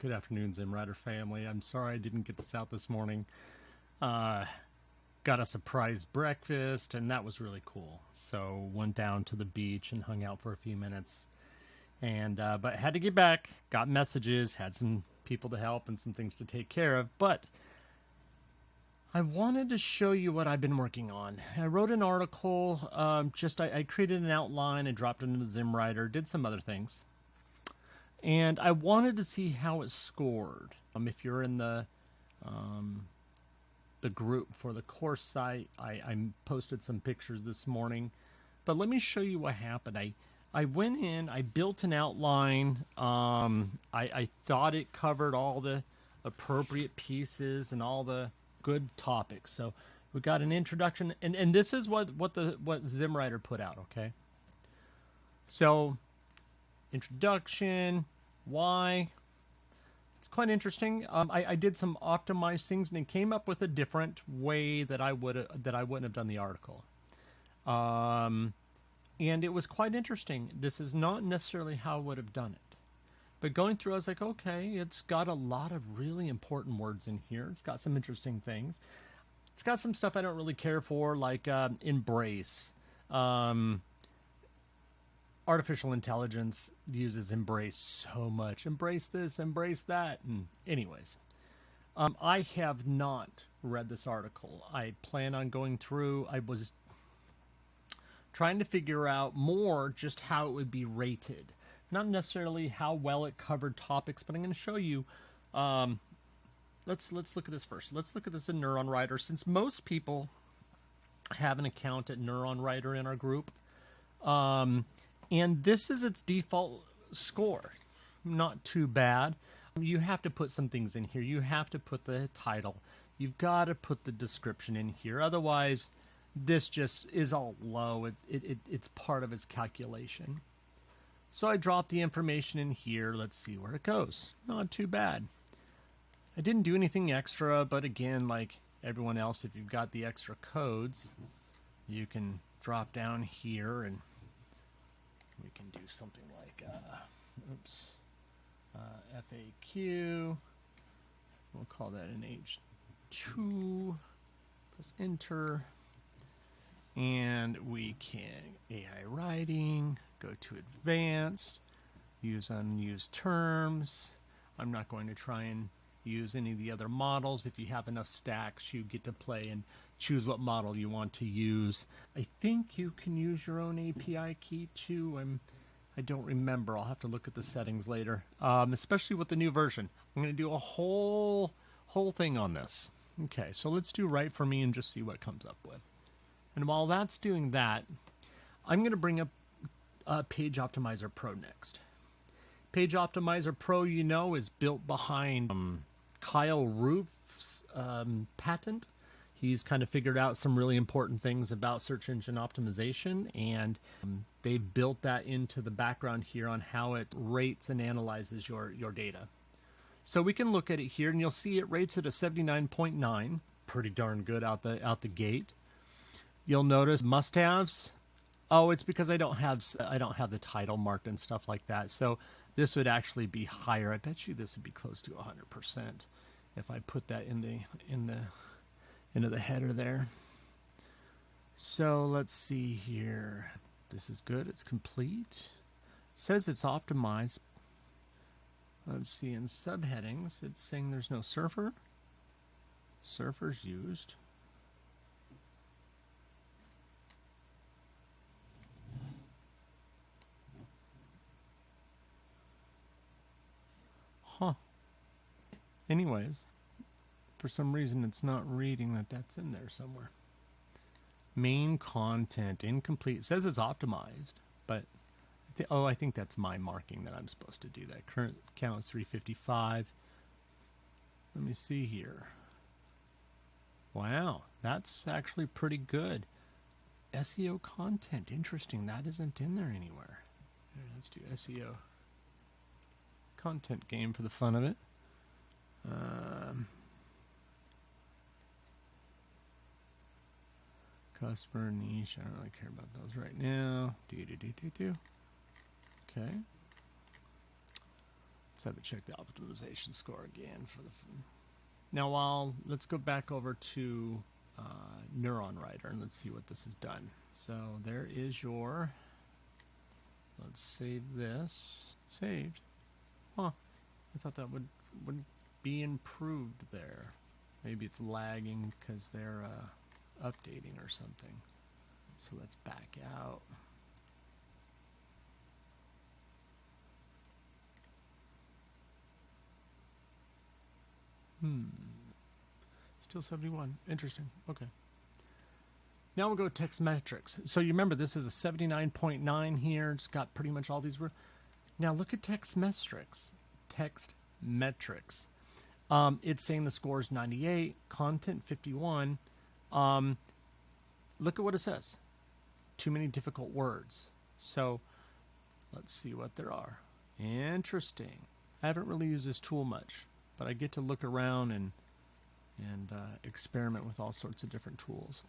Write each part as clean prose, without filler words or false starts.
Good afternoon, Zim Rider family. I'm sorry I didn't get this out this morning. Got a surprise breakfast, and that was really cool. So went down to the beach and hung out for a few minutes. And but had to get back. Got messages, had some people to help and some things to take care of. But I wanted to show you what I've been working on. I wrote an article. I created an outline. I dropped it into Zim Rider. Did some other things. And I wanted to see how it scored. If you're in the group for the course site, I posted some pictures this morning. But let me show you what happened. I went in, I built an outline. I thought it covered all the appropriate pieces and all the good topics. So we got an introduction, and this is what Zim Rider put out. Okay. So introduction, why. It's quite interesting. I did some optimized things, and it came up with a different way that I wouldn't have done the article. And it was quite interesting. This is not necessarily how I would have done it. But going through, I was like, okay, it's got a lot of really important words in here. It's got some interesting things. It's got some stuff I don't really care for, like embrace. Artificial intelligence uses embrace so much. Embrace this, embrace that. And anyways, I have not read this article. I plan on going through. I was trying to figure out more just how it would be rated. Not necessarily how well it covered topics, but I'm going to show you. Let's look at this first. Let's look at this in Neuron Rider. Since most people have an account at Neuron Rider in our group, and this is its default score. Not too bad. You have to put some things in here. You have to put the title. You've got to put the description in here. Otherwise, this just is all low. It's part of its calculation. So I dropped the information in here. Let's see where it goes. Not too bad. I didn't do anything extra, but again, like everyone else, if you've got the extra codes, you can drop down here and we can do something like FAQ. We'll call that an H2. Press enter. And we can AI writing, go to advanced, use unused terms. I'm not going to try and use any of the other models. If you have enough stacks, you get to play and choose what model you want to use. I think you can use your own API key too. I don't remember. I'll have to look at the settings later, especially with the new version. I'm going to do a whole thing on this. Okay, so let's do Write for Me and just see what it comes up with. And while that's doing that, I'm going to bring up Page Optimizer Pro next. Page Optimizer Pro, you know, is built behind Kyle Roof's patent. He's kind of figured out some really important things about search engine optimization, and they've built that into the background here on how it rates and analyzes your data. So we can look at it here, and you'll see it rates at a 79.9, pretty darn good out the gate. You'll notice must-haves. Oh, it's because I don't have the title marked and stuff like that. So this would actually be higher. I bet you this would be close to 100% if I put that into the header there. So let's see here. This is good. It's complete. It says it's optimized. Let's see, in subheadings, it's saying there's no surfer. Surfer's used. Huh. Anyways, for some reason it's not reading that's in there somewhere. Main content incomplete. It says it's optimized, but I think that's my marking that I'm supposed to do that. Current count is 355. Let me see here. Wow, that's actually pretty good. SEO content, interesting. That isn't in there anywhere. Here, let's do SEO content game for the fun of it. Customer niche. I don't really care about those right now. Okay. Let's have it check the optimization score again for the. Now, let's go back over to Neuron Rider and let's see what this has done. So there is your. Let's save this. Saved. Huh. I thought that would be improved there. Maybe it's lagging because they're updating or something. So let's back out. Still 71. Interesting. Okay. Now we'll go text metrics. So you remember this is a 79.9 here. It's got pretty much all these. Now look at text metrics. Text metrics. It's saying the score is 98, content 51. Look at what it says. Too many difficult words. So let's see what there are. Interesting. I haven't really used this tool much, but I get to look around and experiment with all sorts of different tools.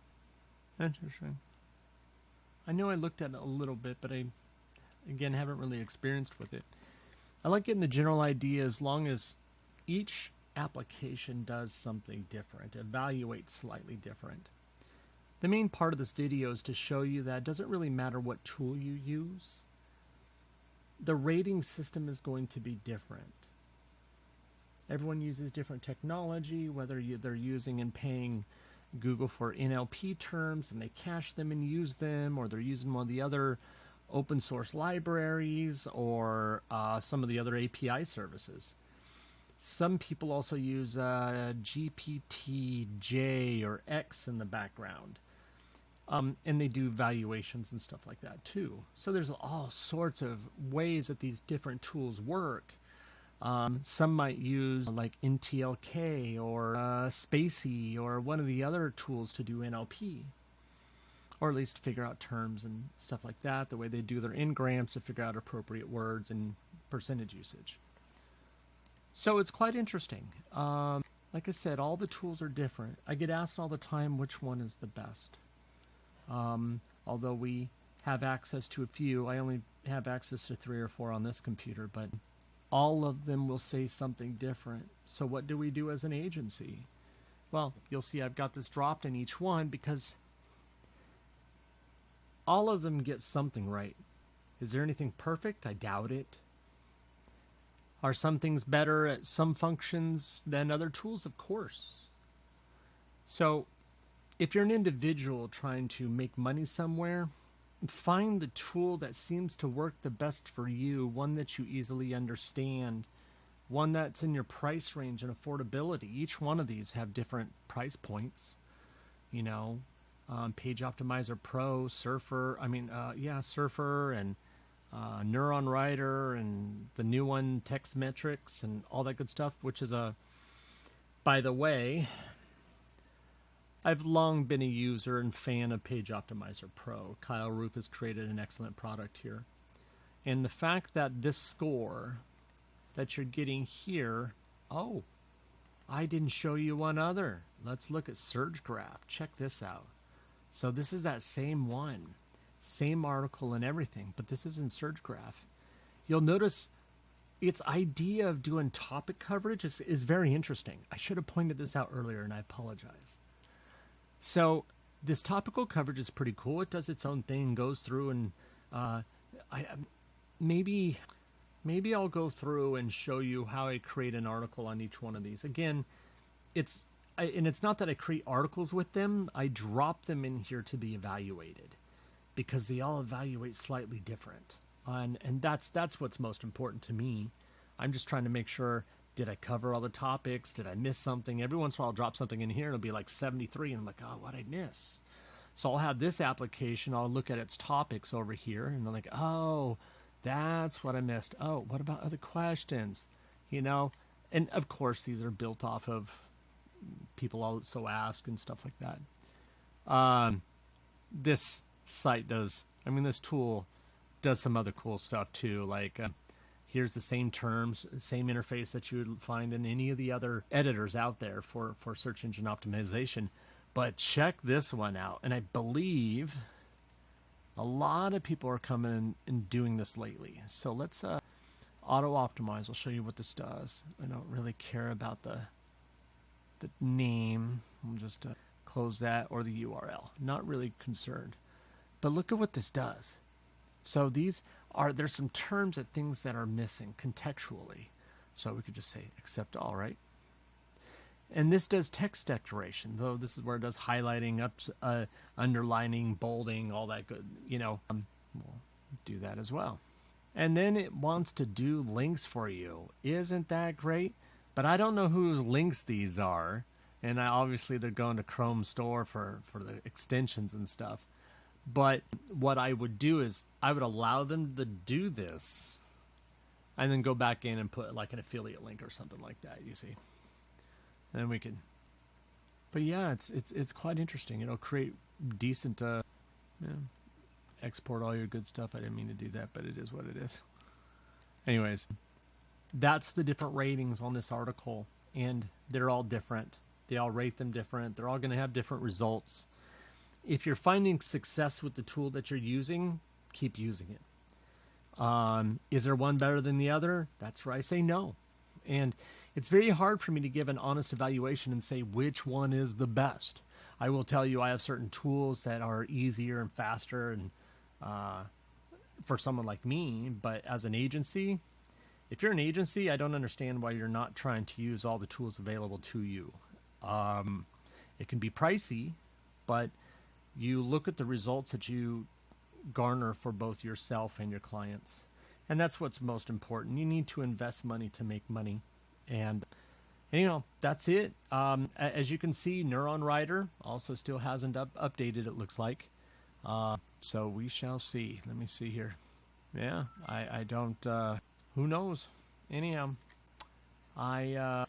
Interesting. I know I looked at it a little bit, but I, again, haven't really experienced with it. I like getting the general idea as long as each application does something different, evaluates slightly different. The main part of this video is to show you that it doesn't really matter what tool you use. The rating system is going to be different. Everyone uses different technology, whether they're using and paying Google for NLP terms and they cache them and use them, or they're using one of the other open source libraries or some of the other API services. Some people also use GPT-J or X in the background. And they do valuations and stuff like that too. So there's all sorts of ways that these different tools work. Some might use like NTLK or Spacey or one of the other tools to do NLP, or at least figure out terms and stuff like that, the way they do their n-grams to figure out appropriate words and percentage usage. So it's quite interesting. Like I said, all the tools are different. I get asked all the time which one is the best. Although we have access to a few, I only have access to 3 or 4 on this computer, but all of them will say something different. So what do we do as an agency? Well, you'll see I've got this dropped in each one because all of them get something right. Is there anything perfect? I doubt it. Are some things better at some functions than other tools? Of course. So if you're an individual trying to make money somewhere, find the tool that seems to work the best for you, one that you easily understand, one that's in your price range and affordability. Each one of these have different price points, you know, Page Optimizer Pro, Surfer, Surfer and Neuron Rider and the new one, Text Metrics and all that good stuff, which is by the way, I've long been a user and fan of Page Optimizer Pro. Kyle Roof has created an excellent product here. And the fact that this score that you're getting here, oh, I didn't show you one other. Let's look at Surge Graph. Check this out. So this is that same one, same article and everything, but this is in Surge Graph. You'll notice its idea of doing topic coverage is very interesting. I should have pointed this out earlier, and I apologize. So this topical coverage is pretty cool. It does its own thing, goes through, and maybe I'll go through and show you how I create an article on each one of these. Again, it's not that I create articles with them. I drop them in here to be evaluated because they all evaluate slightly different. And that's what's most important to me. I'm just trying to make sure, did I cover all the topics? Did I miss something? Every once in a while I'll drop something in here and it'll be like 73 and I'm like, oh, what'd I miss? So I'll have this application, I'll look at its topics over here and I'm like, oh, that's what I missed. Oh, what about other questions? You know, and of course these are built off of people also ask and stuff like that. This site does, this tool does some other cool stuff too. Like here's the same terms, same interface that you would find in any of the other editors out there for search engine optimization. But check this one out. And I believe a lot of people are coming and doing this lately. So let's, auto optimize. I'll show you what this does. I don't really care about the name. I'll just close that, or the URL. Not really concerned. But look at what this does. So there's some terms and things that are missing contextually. So we could just say accept all, right? And this does text declaration, though this is where it does highlighting, underlining, bolding, all that good, we'll do that as well. And then it wants to do links for you. Isn't that great? But I don't know whose links these are. And obviously they're going to Chrome store for the extensions and stuff. But what I would do is I would allow them to do this and then go back in and put like an affiliate link or something like that, you see. And we can, but yeah, it's quite interesting. It'll create decent, export all your good stuff. I didn't mean to do that, but it is what it is. Anyways, that's the different ratings on this article, and they're all different. They all rate them different. They're all going to have different results. If you're finding success with the tool that you're using, keep using it. Is there one better than the other? That's where I say no. And it's very hard for me to give an honest evaluation and say which one is the best. I will tell you I have certain tools that are easier and faster and for someone like me, but as an agency, if you're an agency, I don't understand why you're not trying to use all the tools available to you. It can be pricey, but you look at the results that you garner for both yourself and your clients. And that's what's most important. You need to invest money to make money. And that's it. As you can see, Neuron Rider also still hasn't updated, it looks like. So we shall see. Let me see here. Yeah, I don't, who knows? Anyhow, I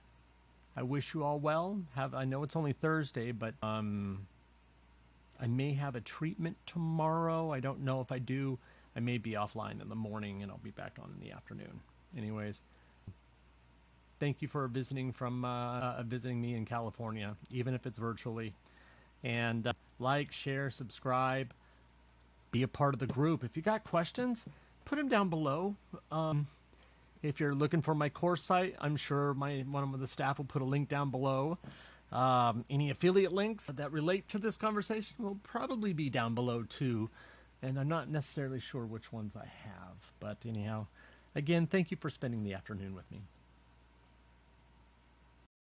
wish you all well. I know it's only Thursday, but I may have a treatment tomorrow. I don't know if I do. I may be offline in the morning and I'll be back on in the afternoon. Anyways, thank you for visiting me in California, even if it's virtually. And like, share, subscribe, be a part of the group. If you got questions, put them down below. If you're looking for my course site, I'm sure one of the staff will put a link down below. Any affiliate links that relate to this conversation will probably be down below too. And I'm not necessarily sure which ones I have. But anyhow, again, thank you for spending the afternoon with me.